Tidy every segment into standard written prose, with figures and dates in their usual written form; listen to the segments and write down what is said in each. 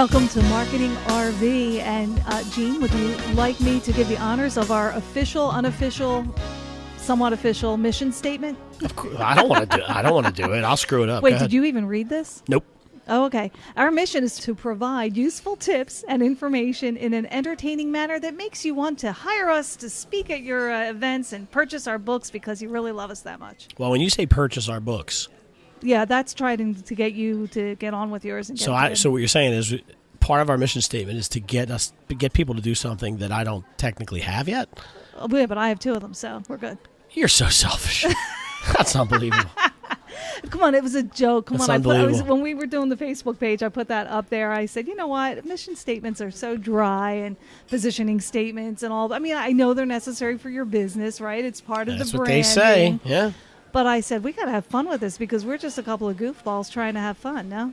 Welcome to Marketing RV. And Gene, would you like me to give the honors of our official, unofficial, somewhat official mission statement? Of course, I don't want to do it. I'll screw it up. Wait, did you even read this? Nope. Oh, okay. Our mission is to provide useful tips and information in an entertaining manner that makes you want to hire us to speak at your events and purchase our books because you really love us that much. Well, when you say purchase our books, yeah, that's trying to get you to get on with yours. And so what you're saying is part of our mission statement is to get people to do something that I don't technically have yet. Oh, yeah, but I have two of them, so we're good. You're so selfish. That's unbelievable. Come on, it was a joke. Come That's on, unbelievable. when we were doing the Facebook page, I put that up there. I said, you know what? Mission statements are so dry, and positioning statements and all. I mean, I know they're necessary for your business, right? It's part of That's the what branding. they say. Yeah. But I said, we got to have fun with this because we're just a couple of goofballs trying to have fun, no?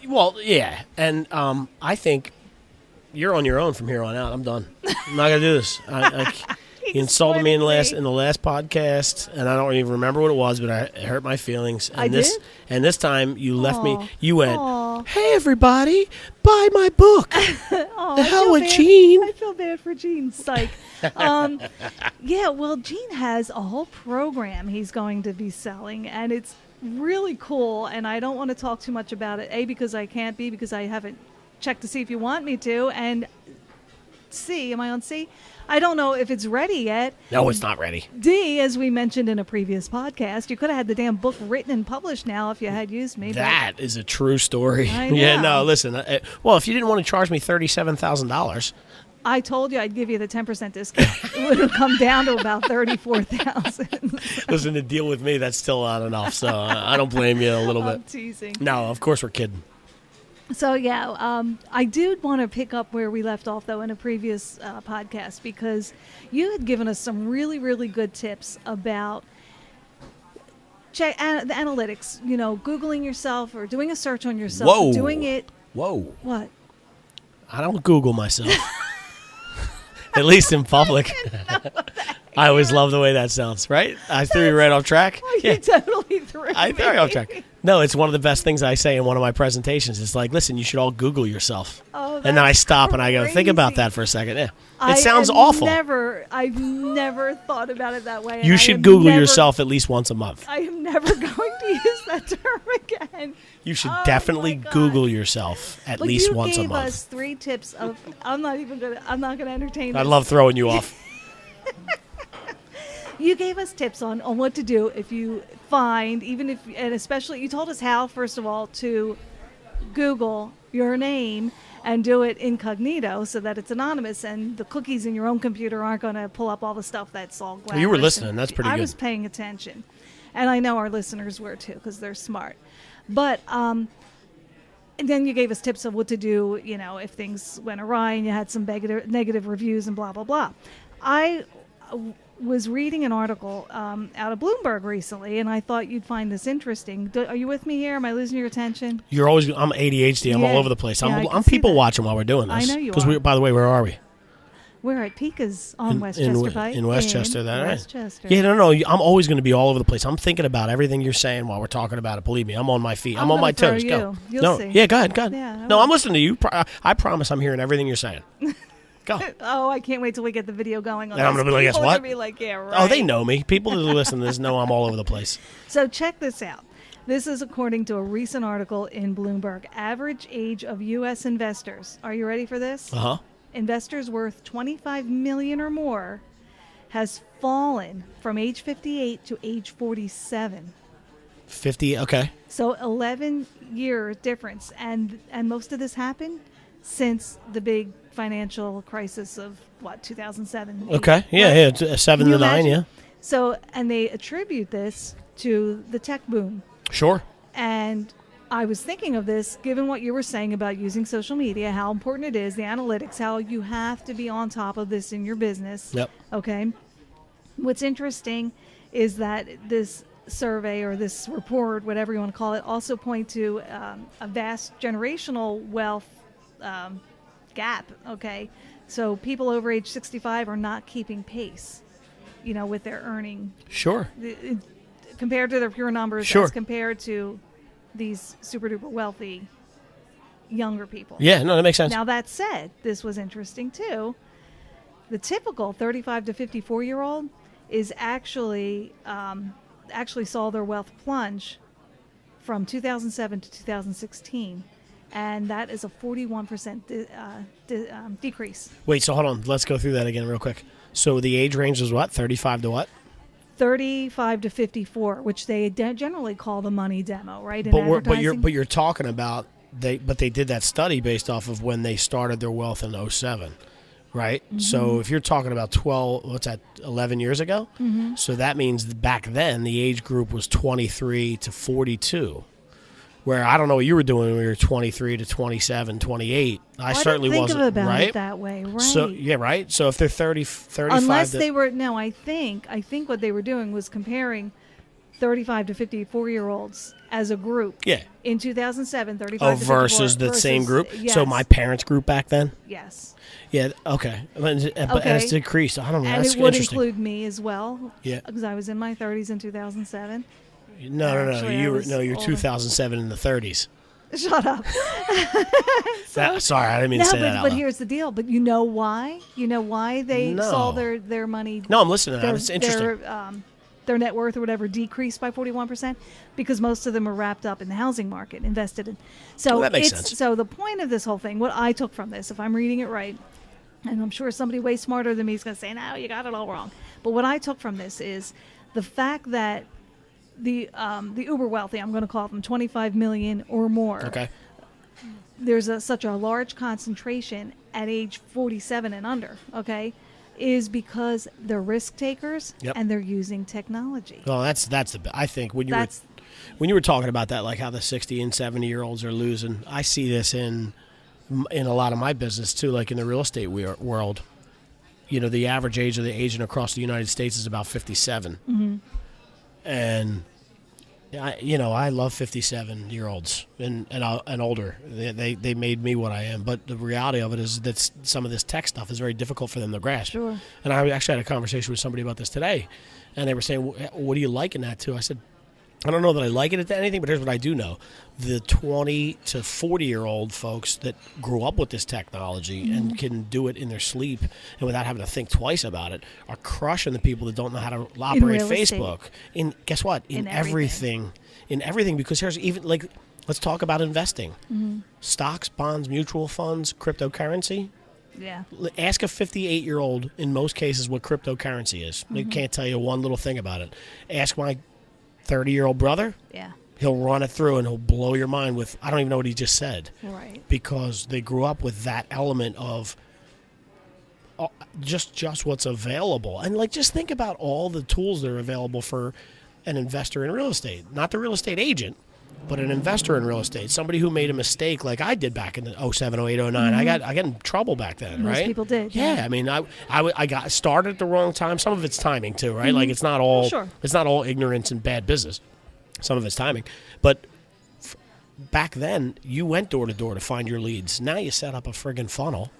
Well, yeah, and I think you're on your own from here on out. I'm done. I'm not gonna do this. You insulted me in the last podcast, and I don't even remember what it was, but it hurt my feelings. And did? And this time you left me. Aw. You went, Aw. "Hey, everybody, buy my book." Oh, The I hell feel with bad. Gene. I feel bad for Gene. Psych. Yeah, well, Gene has a whole program he's going to be selling, and it's really cool. And I don't want to talk too much about it. A, because I can't. B, because I haven't checked to see if you want me to. And C, am I on C? I don't know if it's ready yet. No, it's not ready. D, as we mentioned in a previous podcast, you could have had the damn book written and published now if you had used me. That is a true story. I Yeah, know. no, listen. Well, if you didn't want to charge me $37,000, I told you I'd give you the 10% discount. It would have come down to about $34,000. listen, to deal with me, that's still not enough. So I don't blame you a little I'm bit. teasing. No, of course we're kidding. So, yeah, I did want to pick up where we left off, though, in a previous podcast, because you had given us some really, really good tips about the analytics, you know, Googling yourself or doing a search on yourself. Whoa. Doing it. Whoa. What? I don't Google myself. At least in public. I always love the way that sounds, right? I threw you right off track. Oh, you totally threw I threw you off track. No, it's one of the best things I say in one of my presentations. It's like, listen, you should all Google yourself. Oh, and then I stop and I go, think about crazy. that for a second. Yeah. It sounds awful. I've never thought about it that way. You and should Google yourself at least once a month. I am never going to use that term again. You should Oh, definitely my God. Google yourself at But least you once a gave month. us 3 tips of. I'm not gonna entertain. I this. love throwing you off. You gave us tips on what to do if you find, and especially you told us how, first of all, to Google your name and do it incognito so that it's anonymous and the cookies in your own computer aren't going to pull up all the stuff that's all glamorous. You were listening. That's pretty I good. was paying attention. And I know our listeners were too because they're smart. But and then you gave us tips of what to do, you know, if things went awry and you had some negative reviews and blah, blah, blah. I was reading an article out of Bloomberg recently, and I thought you'd find this interesting. Are you with me here? Am I losing your attention? I'm ADHD. I'm Yeah. all over the place. Yeah, I can I'm see people that. watching while we're doing this. I know you Because are. by the way, where are we? We're at Pika's on Westchester Pike. In Westchester, that right? Westchester. Yeah, no. I'm always going to be all over the place. I'm thinking about everything you're saying while we're talking about it. Believe me, I'm on my feet. I'm on gonna my throw toes. Go. you. You'll no, see. yeah, go ahead. Yeah, I no, will. I'm listening to you. I promise I'm hearing everything you're saying. Go. Oh, I can't wait till we get the video going on And I'm this. gonna be like, guess People are what? gonna be like, yeah, right. Oh, they know me. People that listen to this know I'm all over the place. So check this out. This is according to a recent article in Bloomberg. Average age of U.S. investors. Are you ready for this? Uh-huh. Investors worth $25 million or more has fallen from age 58 to age 47. 50, okay. So 11-year difference. And most of this happened since the big financial crisis of, 2007? Okay, yeah, 7 Can you to 9, imagine? yeah. So, and they attribute this to the tech boom. Sure. And I was thinking of this, given what you were saying about using social media, how important it is, the analytics, how you have to be on top of this in your business. Yep. Okay. What's interesting is that this survey or this report, whatever you want to call it, also point to a vast generational wealth gap. Okay. So people over age 65 are not keeping pace, with their earning. Sure. Compared to their pure numbers, Sure. as compared to these super duper wealthy younger people. Yeah, no, that makes sense. Now, that said, this was interesting too. The typical 35 to 54-year-old is actually saw their wealth plunge from 2007 to 2016, and that is a 41% decrease. Wait, so hold on. Let's go through that again real quick. So the age range is what? 35 to what? 35 to 54, which they generally call the money demo, right? In But advertising. you're talking about they did that study based off of when they started their wealth in '07, right? Mm-hmm. So if you're talking about 11 years ago, so that means back then the age group was 23 to 42. Where I don't know what you were doing when you were 23 to 27, 28. I certainly didn't wasn't, think about right? it that way, right? So yeah, right. So if they're 35, Unless they were I think what they were doing was comparing 35 to 54-year-olds as a group. yeah, In 2007, 35 to 54 versus the same group. Yes. So my parents' group back then. Yes. Yeah. Okay. But Okay. it's decreased. I don't know. And That's it would interesting. include me as well. Yeah. Because I was in my 30s in 2007. No. Actually, I You're was older. 2007 in the 30s. Shut up. Sorry, I didn't mean to say that out but loud. here's the deal. But you know why? You know why they No. saw their money. No, I'm listening to that. Their, It's interesting. their net worth or whatever decreased by 41% because most of them are wrapped up in the housing market, invested in. So Well, that makes sense. So the point of this whole thing, what I took from this, if I'm reading it right, and I'm sure somebody way smarter than me is going to say, no, you got it all wrong. But what I took from this is the fact that the uber wealthy, I'm going to call them 25 million or more. Okay. There's such a large concentration at age 47 and under, okay, is because they're risk takers Yep. and they're using technology. Well, that's I think when you That's were talking about that, like how the 60 and 70-year-olds are losing. I see this in a lot of my business too, like in the real estate world. You know, the average age of the agent across the United States is about 57. Mm-hmm. And I love 57-year-olds and older. They made me what I am. But the reality of it is that some of this tech stuff is very difficult for them to grasp. Sure. And I actually had a conversation with somebody about this today, and they were saying, "What do you liken that to?" I said, I don't know that I liken it to anything, but here's what I do know. The 20 to 40-year-old folks that grew up with this technology and can do it in their sleep and without having to think twice about it are crushing the people that don't know how to operate real estate. Facebook. Guess what? In everything. everything, because here's even, like, let's talk about investing. Stocks, bonds, mutual funds, cryptocurrency. Yeah. Ask a 58-year-old in most cases what cryptocurrency is. They can't tell you one little thing about it. Ask my 30-year-old brother. Yeah. He'll run it through and he'll blow your mind with, I don't even know what he just said. Right. Because they grew up with that element of just what's available. And, like, just think about all the tools that are available for an investor in real estate. Not the real estate agent, but an investor in real estate. Somebody who made a mistake like I did back in the 07, 08, 09. I got in trouble back then, Most right? people did. Yeah, I mean, I got started at the wrong time. Some of it's timing too, right? Like it's not all Sure. it's not all ignorance and bad business. Some of it's timing, but back then you went door to door to find your leads. Now you set up a friggin' funnel,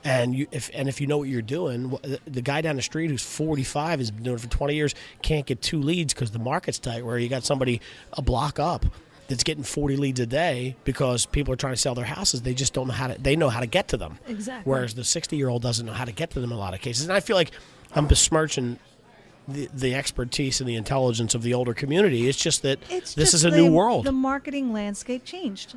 and if you know what you're doing, the guy down the street who's 45 has been doing it for 20 years can't get 2 leads because the market's tight. Where you got somebody a block up that's getting 40 leads a day because people are trying to sell their houses. They just don't know how to. They know how to get to them. Exactly. Whereas the 60-year-old doesn't know how to get to them in a lot of cases. And I feel like I'm besmirching the expertise and the intelligence of the older community. It's just that It's this just is a new world. The marketing landscape changed.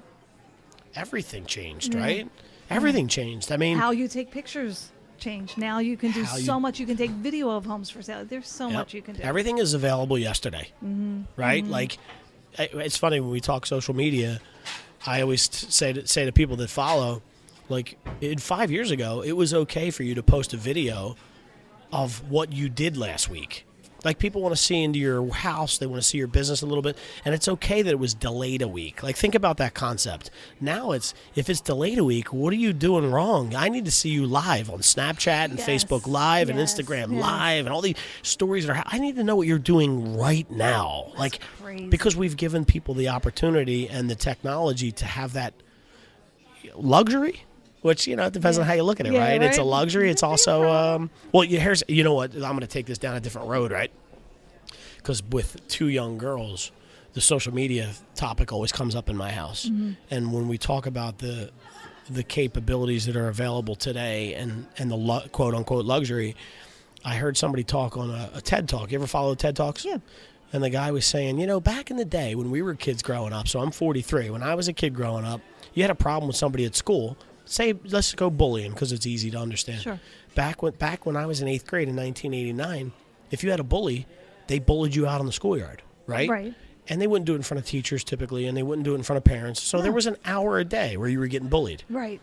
Everything changed, Yeah. right? Everything changed. I mean, How you take pictures changed. Now you can do How so you- much. You can take video of homes for sale. There's so yep, much you can do. everything is available yesterday, right? Like, it's funny when we talk social media. I always say to people that follow, like, 5 years ago, it was okay for you to post a video of what you did last week. Like, people want to see into your house, they want to see your business a little bit, and it's okay that it was delayed a week. Like, think about that concept. Now if it's delayed a week, what are you doing wrong? I need to see you live on Snapchat and Yes. Facebook Live and Yes. Instagram Yes. Live and all these stories that are. I need to know what you're doing right now. Like, crazy. because we've given people the opportunity and the technology to have that luxury. Which, it depends on how you look at it, Yeah, right? It's a right. luxury. It's also, you know what? I'm going to take this down a different road, right? Because with 2 young girls the social media topic always comes up in my house. And when we talk about the capabilities that are available today and the quote unquote luxury, I heard somebody talk on a TED Talk. You ever follow TED Talks? Yeah. And the guy was saying, back in the day when we were kids growing up, so I'm 43, when I was a kid growing up, you had a problem with somebody at school. Say, let's go bullying because it's easy to understand. Sure. Back when I was in 8th grade in 1989, if you had a bully, they bullied you out on the schoolyard, right? Right. And they wouldn't do it in front of teachers typically, and they wouldn't do it in front of parents. So there was an hour a day where you were getting bullied. Right.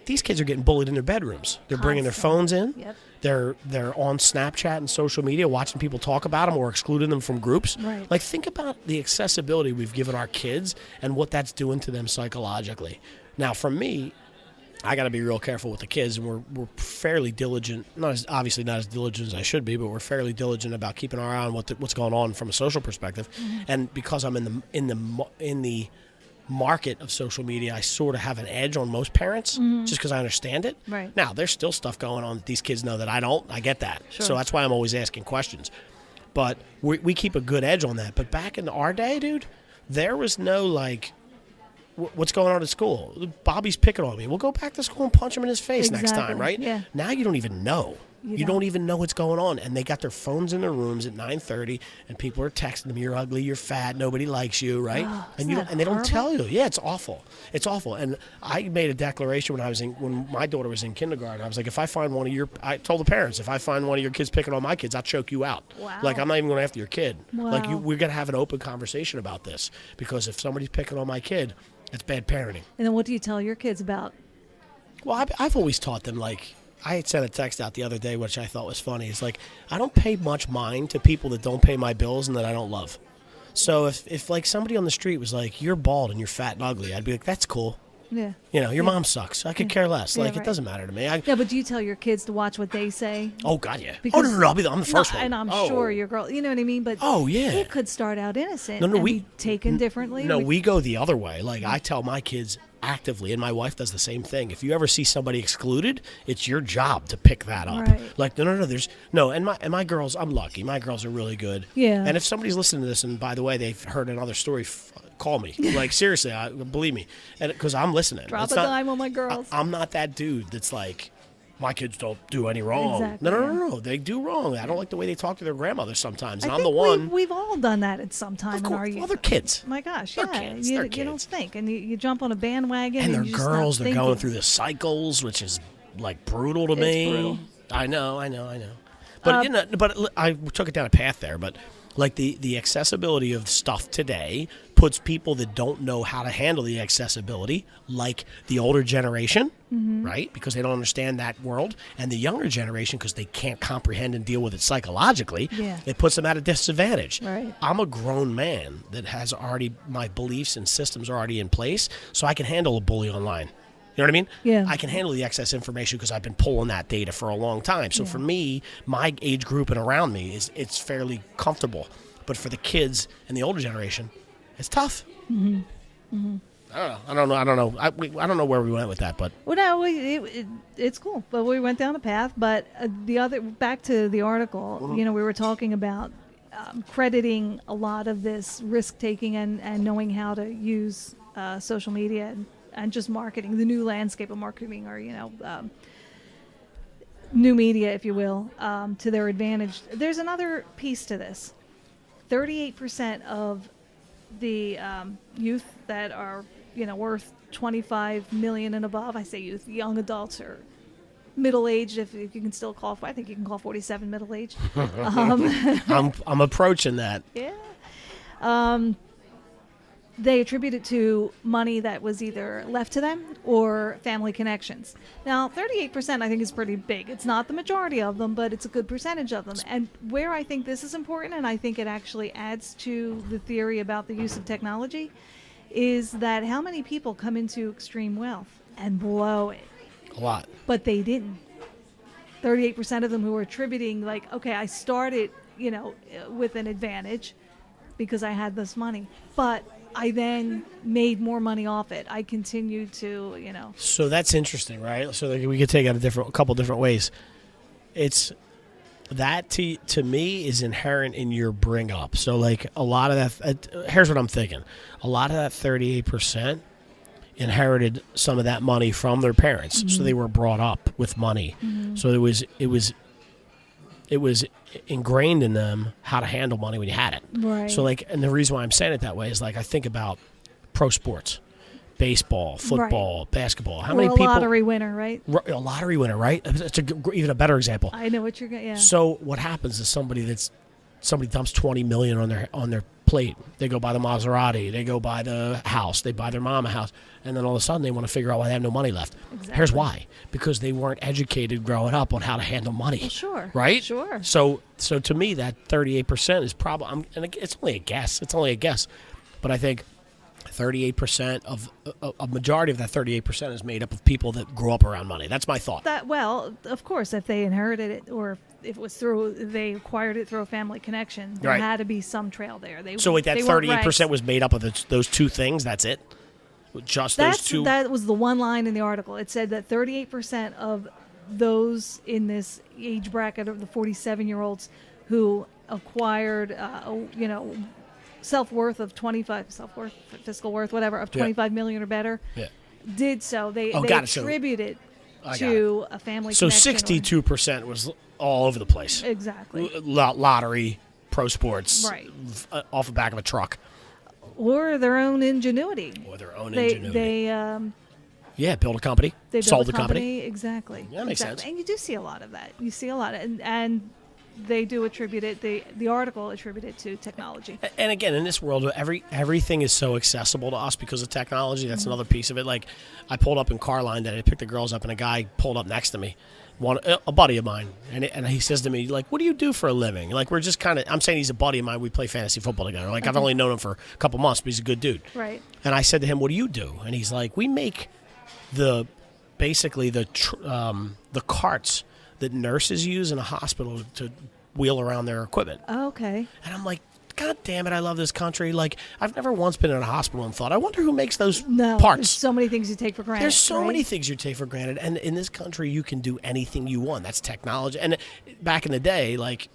These kids are getting bullied in their bedrooms. They're bringing their phones in. Yep. They're on Snapchat and social media watching people talk about them or excluding them from groups. Right. Like, think about the accessibility we've given our kids and what that's doing to them psychologically. Now, for me, I got to be real careful with the kids, and we're fairly diligent. Obviously not as diligent as I should be, but we're fairly diligent about keeping our eye on what's going on from a social perspective. And because I'm in the market of social media, I sort of have an edge on most parents just because I understand it. Right. Now, there's still stuff going on that these kids know that I don't. I get that. Sure. So that's why I'm always asking questions. But we keep a good edge on that. But back in our day, dude, there was no like, what's going on at school? Bobby's picking on me. We'll go back to school and punch him in his face next Exactly. time, right? Yeah. Now you don't even know. You don't. don't even know what's going on. And they got their phones in their rooms at 9:30, and people are texting them, "You're ugly, you're fat, nobody likes you," right? Isn't that they don't horrible? tell you. Yeah, it's awful. It's awful. And I made a declaration when my daughter was in kindergarten. I was like, I told the parents, if I find one of your kids picking on my kids, I'll choke you out. Wow. Like, I'm not even going after your kid. Wow. Like, we're going to have an open conversation about this, because if somebody's picking on my kid, it's bad parenting. And then what do you tell your kids about? Well, I've always taught them, like, I had sent a text out the other day, which I thought was funny. It's like, I don't pay much mind to people that don't pay my bills and that I don't love. So if like somebody on the street was like, "You're bald and you're fat and ugly," I'd be like, "That's cool. Yeah. Your mom sucks. I could care less. Yeah, Like, right. it doesn't matter to me." Yeah, but do you tell your kids to watch what they say? Oh, God, yeah. Because- No, I'm the first one. And I'm Oh. sure your girl, you know what I mean? But Oh, yeah. it could start out innocent No, and we- be taken differently. No, we go the other way. Like, I tell my kids actively, and my wife does the same thing. If you ever see somebody excluded, it's your job to pick that up. Right. Like, and my girls, I'm lucky. My girls are really good. Yeah. And if somebody's listening to this, and by the way, they've heard another story, call me. Like, seriously, believe me, and because I'm listening. Drop It's a not- dime on my girls. I'm not that dude that's like, my kids don't do any wrong. Exactly, No. They do wrong. I don't like the way they talk to their grandmother sometimes, and I I'm the think one. We've all done that at some time Of in our course, youth. well, they're kids. My gosh, They're yeah. kids. You, They're you don't kids. think, and you jump on a bandwagon, And they're you just not girls. They're going thinking. through the cycles, which is like brutal to It's me. brutal. I know. But I took it down a path there. But like the accessibility of stuff today puts people that don't know how to handle the accessibility, like the older generation, right? Because they don't understand that world, and the younger generation because they can't comprehend and deal with it psychologically. Yeah. It puts them at a disadvantage. Right. I'm a grown man that has already, my beliefs and systems are already in place, so I can handle a bully online. You know what I mean? Yeah. I can handle the excess information because I've been pulling that data for a long time. So for me, my age group and around me, it's fairly comfortable. But for the kids and the older generation, it's tough. I don't know. I don't know where we went with that, but Well, no, it's cool, but we went down a path. But back to the article, we were talking about crediting a lot of this risk taking and knowing how to use social media and just marketing, the new landscape of marketing, or new media, if you will, to their advantage. There's another piece to this. 38% of the youth that are worth 25 million and above, I say youth, young adults or middle-aged, if you can still call, I think you can call 47 middle-aged. I'm approaching that. Yeah. They attribute it to money that was either left to them or family connections. Now, 38% I think is pretty big. It's not the majority of them, but it's a good percentage of them. And where I think this is important, and I think it actually adds to the theory about the use of technology, is that how many people come into extreme wealth and blow it, A lot. but they didn't. 38% of them who are attributing, like, okay, I started, with an advantage because I had this money, but I then made more money off it. I continued to, So that's interesting, right? So we could take it a couple different ways. It's that to me is inherent in your bring up. So like a lot of that, here's what I'm thinking. A lot of that 38% inherited some of that money from their parents. So they were brought up with money. So it was ingrained in them how to handle money when you had it. Right. So like, and the reason why I'm saying it that way is like I think about pro sports. Baseball, football, basketball. How many people? A lottery winner, right? A lottery winner, right? It's even a better example. I know what you're going. Yeah. So what happens is somebody dumps $20 million on their plate. They go buy the Maserati. They go buy the house. They buy their mom a house, and then all of a sudden they want to figure out why they have no money left. Exactly. Here's why: because they weren't educated growing up on how to handle money. Well, sure. Right. Sure. So to me, that 38% is probably, and it's only a guess. It's only a guess, but I think 38% of a majority of that 38% is made up of people that grew up around money. That's my thought. Well, of course, if they inherited it or if it was they acquired it through a family connection, there had to be some trail there. So wait, that 38% was made up of those two things. That's it. Those two. That was the one line in the article. It said that 38% of those in this age bracket of the 47-year-olds who acquired, fiscal worth, whatever, of 25 million or better, did so. They attribute it to a family connection. So 62% was all over the place. Exactly. Lottery, pro sports, right, off the back of a truck. Or their own ingenuity. They built a company. They sold the company. Exactly. Yeah, that makes sense. And you do see a lot of that. You see a lot of and they do attribute it. The article attributed to technology. And again, in this world, everything is so accessible to us because of technology. That's another piece of it. Like, I pulled up in Carline that I picked the girls up, and a guy pulled up next to me, a buddy of mine, and he says to me, like, "What do you do for a living?" Like, we're just kind of. I'm saying he's a buddy of mine. We play fantasy football together. Like, I've only known him for a couple months, but he's a good dude. Right. And I said to him, "What do you do?" And he's like, "We make basically the carts that nurses use in a hospital to wheel around their equipment." Oh, okay. And I'm like, God damn it, I love this country. Like, I've never once been in a hospital and thought, I wonder who makes those parts. There's so many things you take for granted. There's so many things you take for granted. And in this country, you can do anything you want. That's technology. And back in the day, like,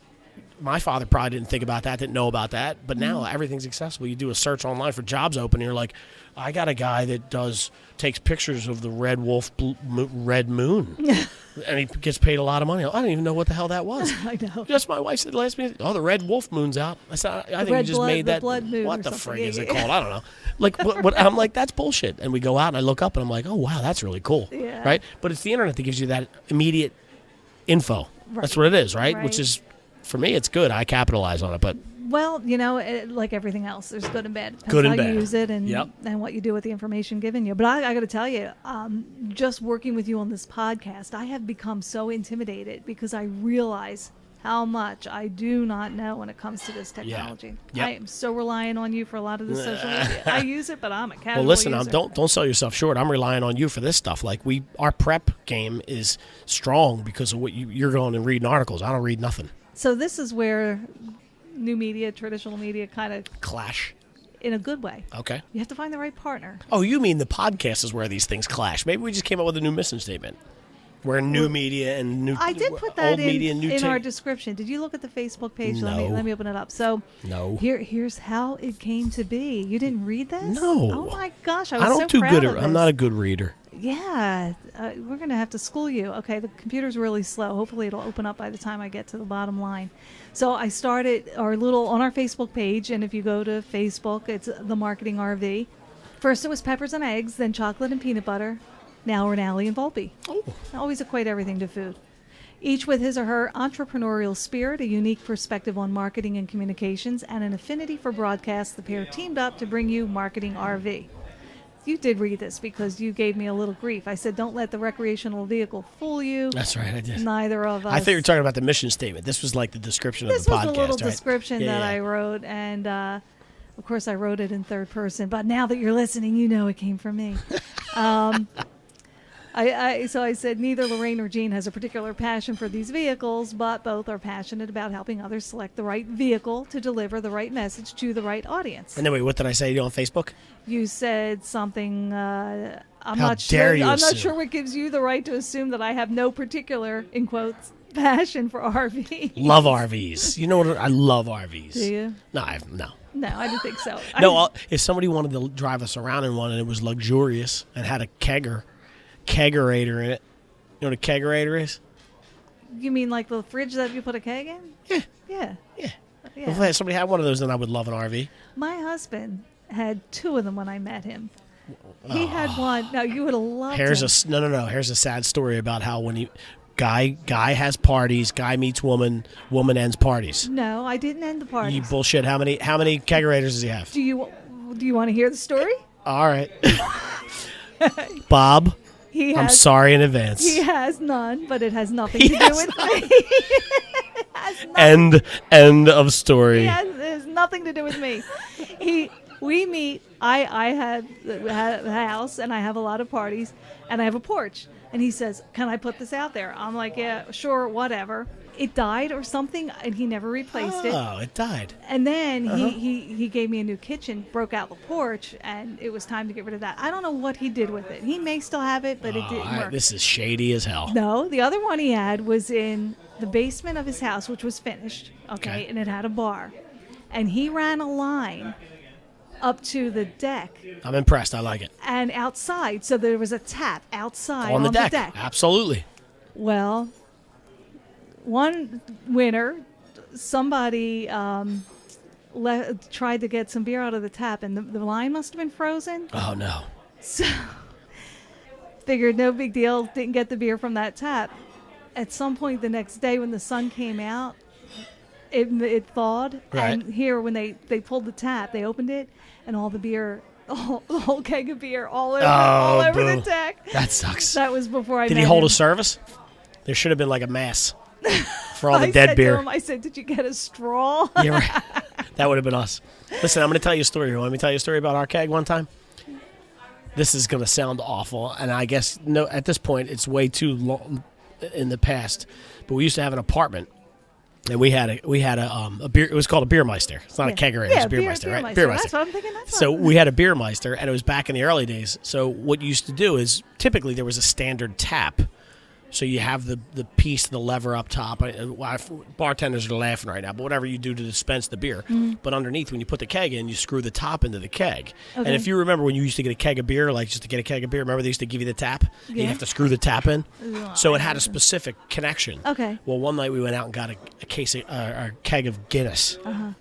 my father probably didn't think about that, didn't know about that. But now everything's accessible. You do a search online for jobs open, and you're like, I got a guy that takes pictures of the red moon. And he gets paid a lot of money. I don't even know what the hell that was. I know. Just my wife said last minute, the red wolf moon's out. I said, I think you just made that. Blood moon. What the frig is it called? I don't know. Like, what I'm like, that's bullshit. And we go out and I look up and I'm like, oh wow, that's really cool. Yeah. Right? But it's the internet that gives you that immediate info. Right. That's what it is, right? Which is, for me, it's good. I capitalize on it, but. Well, like everything else, there's good and bad. Depends good and how bad. You use it and what you do with the information given you. But I got to tell you, just working with you on this podcast, I have become so intimidated because I realize how much I do not know when it comes to this technology. Yep. I am so reliant on you for a lot of the social media. I use it, but I'm a casual Well, listen, user. don't sell yourself short. I'm relying on you for this stuff. Like, our prep game is strong because of what you're going and reading articles. I don't read nothing. So this is where new media, traditional media kind of clash in a good way. Okay. You have to find the right partner. Oh, you mean the podcast is where these things clash. Maybe we just came up with a new mission statement where new media and new I did put that old media and new in our description. Did you look at the Facebook page? No. Let me open it up. So no. Here's how it came to be. You didn't read this? No. Oh my gosh, I don't so do proud good. of this. I'm not a good reader. Yeah, we're going to have to school you. Okay, the computer's really slow. Hopefully it'll open up by the time I get to the bottom line. So I started on our Facebook page, and if you go to Facebook, it's The Marketing RV. First it was peppers and eggs, then chocolate and peanut butter. Now we're in Allie and Volpe. Oh. I always equate everything to food. Each with his or her entrepreneurial spirit, a unique perspective on marketing and communications, and an affinity for broadcast, the pair teamed up to bring you Marketing RV. You did read this because you gave me a little grief. I said, don't let the recreational vehicle fool you. That's right, I did. Neither of us. I thought you were talking about the mission statement. This was like the description of the podcast. This was a little right? description that I wrote, and of course I wrote it in third person. But now that you're listening, you know it came from me. So I said, neither Lorraine or Jean has a particular passion for these vehicles, but both are passionate about helping others select the right vehicle to deliver the right message to the right audience. And then wait, what did I say on Facebook? You said something. I'm How not dare sure. you I'm not assume. sure what gives you the right to assume that I have no particular, in quotes, passion for RVs. Love RVs. You know what? I love RVs. Do you? No, no. No, I didn't think so. No, if somebody wanted to drive us around in one and it was luxurious and had a kegerator in it, you know what a kegerator is? You mean like the fridge that you put a keg in? Yeah. Yeah. Yeah. Yeah. If somebody had one of those, then I would love an RV. My husband had 2 of them when I met him. He had one. No, you would have loved him. No. Here's a sad story about how when guy has parties, guy meets woman, woman ends parties. No, I didn't end the party. You bullshit. How many kegerators does he have? Do you want to hear the story? All right. Bob, I'm sorry in advance. He has none, but it has nothing to do with me. End of story. It has nothing to do with me. We meet. I have a house and I have a lot of parties and I have a porch. And he says, "Can I put this out there?" I'm like, "Yeah, sure, whatever." It died or something, and he never replaced it. Oh, it died. And then he gave me a new kitchen, broke out the porch, and it was time to get rid of that. I don't know what he did with it. He may still have it, but it didn't work. This is shady as hell. No, the other one he had was in the basement of his house, which was finished, okay, and it had a bar. And he ran a line up to the deck. I'm impressed. I like it. And outside, so there was a tap outside on the deck. Absolutely. Well, one winter, somebody tried to get some beer out of the tap, and the line must have been frozen. Oh, no. So, figured no big deal, didn't get the beer from that tap. At some point the next day when the sun came out, it thawed. Right. And here, when they pulled the tap, they opened it, and all the beer, the whole keg of beer all over the deck. That sucks. That was before I met Did he hold him. a service? There should have been like a mass for all the I dead said beer. To him, I said, "Did you get a straw?" Yeah, right. That would have been us. Listen, I'm going to tell you a story. Let me tell you a story about our keg one time. This is going to sound awful, and I guess at this point it's way too long in the past. But we used to have an apartment, and we had a beer. It was called a Beermeister. It's not a kegerator. It's a Beermeister, right? Beermeister. That's what I'm thinking. So we had a Beermeister, and it was back in the early days. So what you used to do is typically there was a standard tap. So you have the piece, the lever up top. Bartenders are laughing right now, but whatever you do to dispense the beer. Mm-hmm. But underneath, when you put the keg in, you screw the top into the keg. Okay. And if you remember when you used to get a keg of beer, like just to get a keg of beer, remember they used to give you the tap? Yeah. You have to screw the tap in. So it had a specific connection. Okay. Well, one night we went out and got a keg of Guinness. Uh-huh.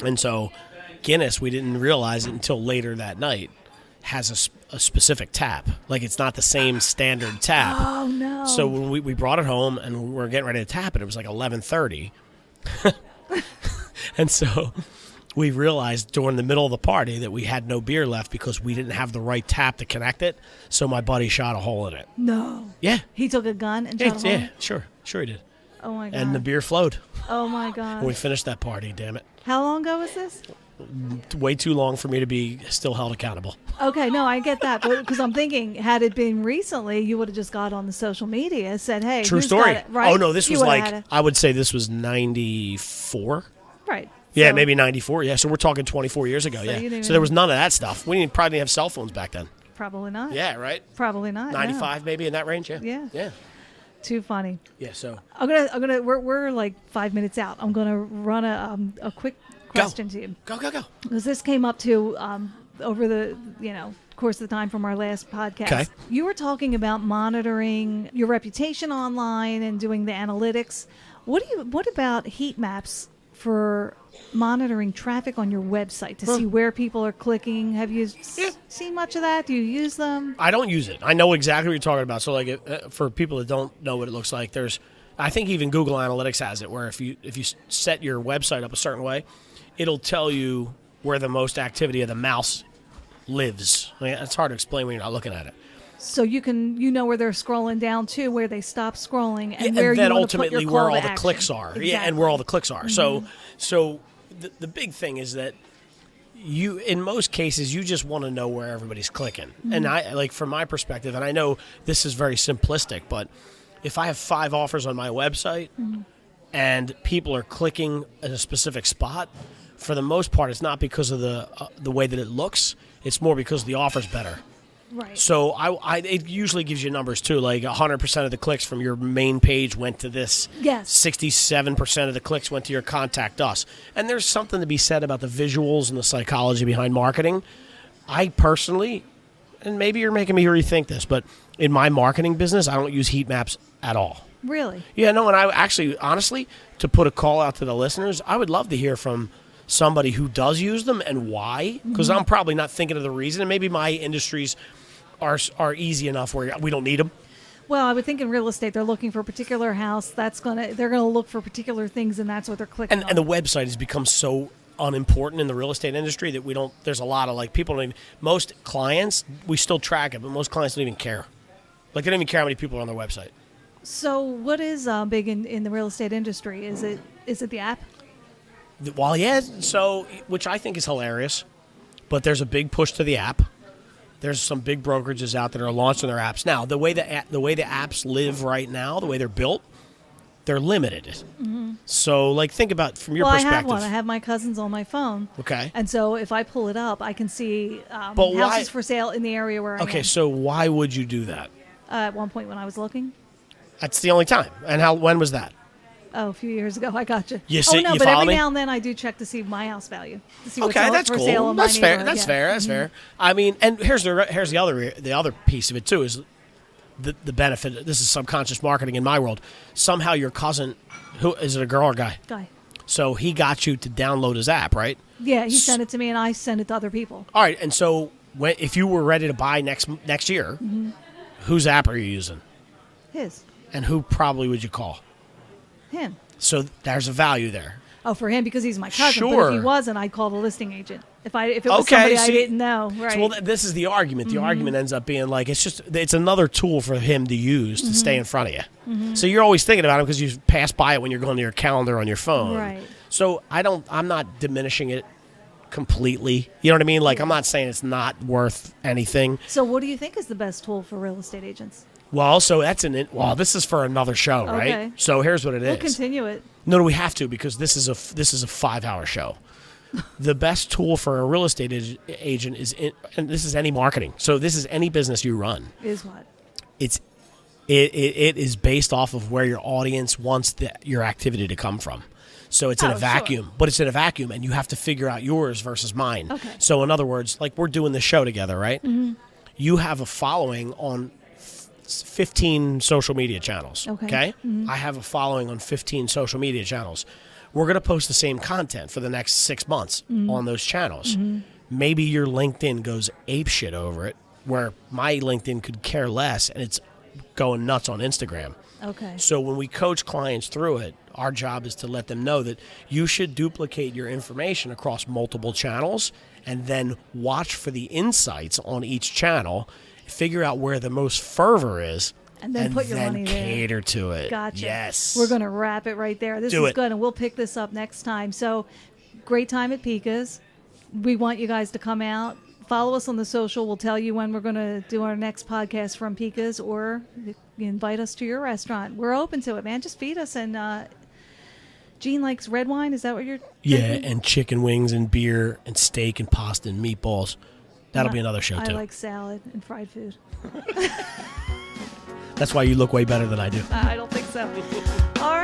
And so Guinness, we didn't realize it until later that night, has a specific tap. Like, it's not the same standard tap. Oh, no. So when we brought it home and we were getting ready to tap it, it was like 11:30. And so we realized during the middle of the party that we had no beer left because we didn't have the right tap to connect it. So my buddy shot a hole in it. No. Yeah. He took a gun and shot a hole? Yeah, sure he did. Oh, my God. And the beer flowed. Oh, my God. And we finished that party, damn it. How long ago was this? Way too long for me to be still held accountable. Okay, no, I get that, because I'm thinking, had it been recently, you would have just got on the social media, said, "Hey, true story." Right? Oh no, this was like I would say this was 94. Right. Yeah, so, maybe 94. Yeah, so we're talking 24 years ago. Yeah. So there was none of that stuff. We probably didn't have cell phones back then. Probably not. Yeah, right. Probably not. 95, no. maybe in that range. Yeah. Yeah. Yeah. Too funny. Yeah. So I'm gonna. We're like 5 minutes out. I'm gonna run a quick question to you. Go. Because this came up to over the course of the time from our last podcast. Okay. You were talking about monitoring your reputation online and doing the analytics. What about heat maps for monitoring traffic on your website to see where people are clicking? Have you seen much of that? Do you use them? I don't use it. I know exactly what you're talking about. So like for people that don't know what it looks like, I think even Google Analytics has it, where if you set your website up a certain way, it'll tell you where the most activity of the mouse lives. I mean, it's hard to explain when you're not looking at it. So you know where they're scrolling down to, where they stop scrolling, and where you then want to put your ultimately call where all to the action. clicks are. Exactly. Yeah, and where all the clicks are. Mm-hmm. So the big thing is that you, in most cases, you just want to know where everybody's clicking. Mm-hmm. And I, like, from my perspective, and I know this is very simplistic, but if I have 5 offers on my website and people are clicking at a specific spot, for the most part, it's not because of the way that it looks. It's more because the offer's better. Right. So it usually gives you numbers too, like 100% of the clicks from your main page went to this. Yes. 67% of the clicks went to your contact us. And there's something to be said about the visuals and the psychology behind marketing. I personally, and maybe you're making me rethink this, but in my marketing business, I don't use heat maps at all. Really? Yeah, no, and I actually, honestly, to put a call out to the listeners, I would love to hear from somebody who does use them and why, because I'm probably not thinking of the reason, and maybe my industries are easy enough where we don't need them. Well, I would think in real estate they're looking for a particular house. They're gonna look for particular things, and that's what they're clicking on. And the website has become so unimportant in the real estate industry that we don't. There's a lot of like people. Don't even, most clients we still track it, but most clients don't even care. Like they don't even care how many people are on their website. So, what is big in the real estate industry? Is it the app? Well, yeah. So, which I think is hilarious, but there's a big push to the app. There's some big brokerages out that are launching their apps now. The way the apps live right now, the way they're built, they're limited. Mm-hmm. So, like, think about from your perspective. I have one. I have my cousin's on my phone. Okay. And so, if I pull it up, I can see But why- houses for sale in the area where I am. Okay, so why would you do that? At one point when I was looking. That's the only time. And when was that? Oh, a few years ago. I got you. You see- oh, no, you but follow every me? now and then I do check to see my house value. To see what's Okay, that's for cool. sale in my That's fair. neighborhood, That's yeah. fair. That's fair. I mean, and here's the other piece of it too is the benefit. This is subconscious marketing in my world. Somehow your cousin, who is it, a girl or a guy? Guy. So he got you to download his app, right? Yeah, he sent it to me, and I sent it to other people. All right, and so if you were ready to buy next year, whose app are you using? His. And who probably would you call? Him. So there's a value there. Oh, for him because he's my cousin. But Sure. if he wasn't, I'd call the listing agent. If it was somebody I didn't know, right? So, well, this is the argument. The argument ends up being like it's another tool for him to use to stay in front of you. So you're always thinking about it because you pass by it when you're going to your calendar on your phone. Right. So I'm not diminishing it completely. You know what I mean? Like I'm not saying it's not worth anything. So what do you think is the best tool for real estate agents? Well, so this is for another show, right? Okay. So here's what it is. We'll continue it. No, we have to because this is a 5-hour show. The best tool for a real estate agent and this is any marketing. So this is any business you run. Is what? It is based off of where your audience wants your activity to come from. So it's in a vacuum, but it's in a vacuum, and you have to figure out yours versus mine. Okay. So in other words, like we're doing this show together, right? Mm-hmm. You have a following on 15 social media channels. Okay? Mm-hmm. I have a following on 15 social media channels. We're going to post the same content for the next 6 months on those channels. Mm-hmm. Maybe your LinkedIn goes apeshit over it, where my LinkedIn could care less, and it's going nuts on Instagram. Okay. So when we coach clients through it, our job is to let them know that you should duplicate your information across multiple channels and then watch for the insights on each channel, figure out where the most fervor is, and then put your money there. Cater to it. Gotcha. Yes. We're going to wrap it right there. This is good, and we'll pick this up next time. So, great time at Pika's. We want you guys to come out. Follow us on the social. We'll tell you when we're going to do our next podcast from Pika's, or you invite us to your restaurant. We're open to it, man. Just feed us. And Gene likes red wine. Is that what you're thinking? And chicken wings and beer and steak and pasta and meatballs. That'll be another show, too. I like salad and fried food. That's why you look way better than I do. I don't think so. All right.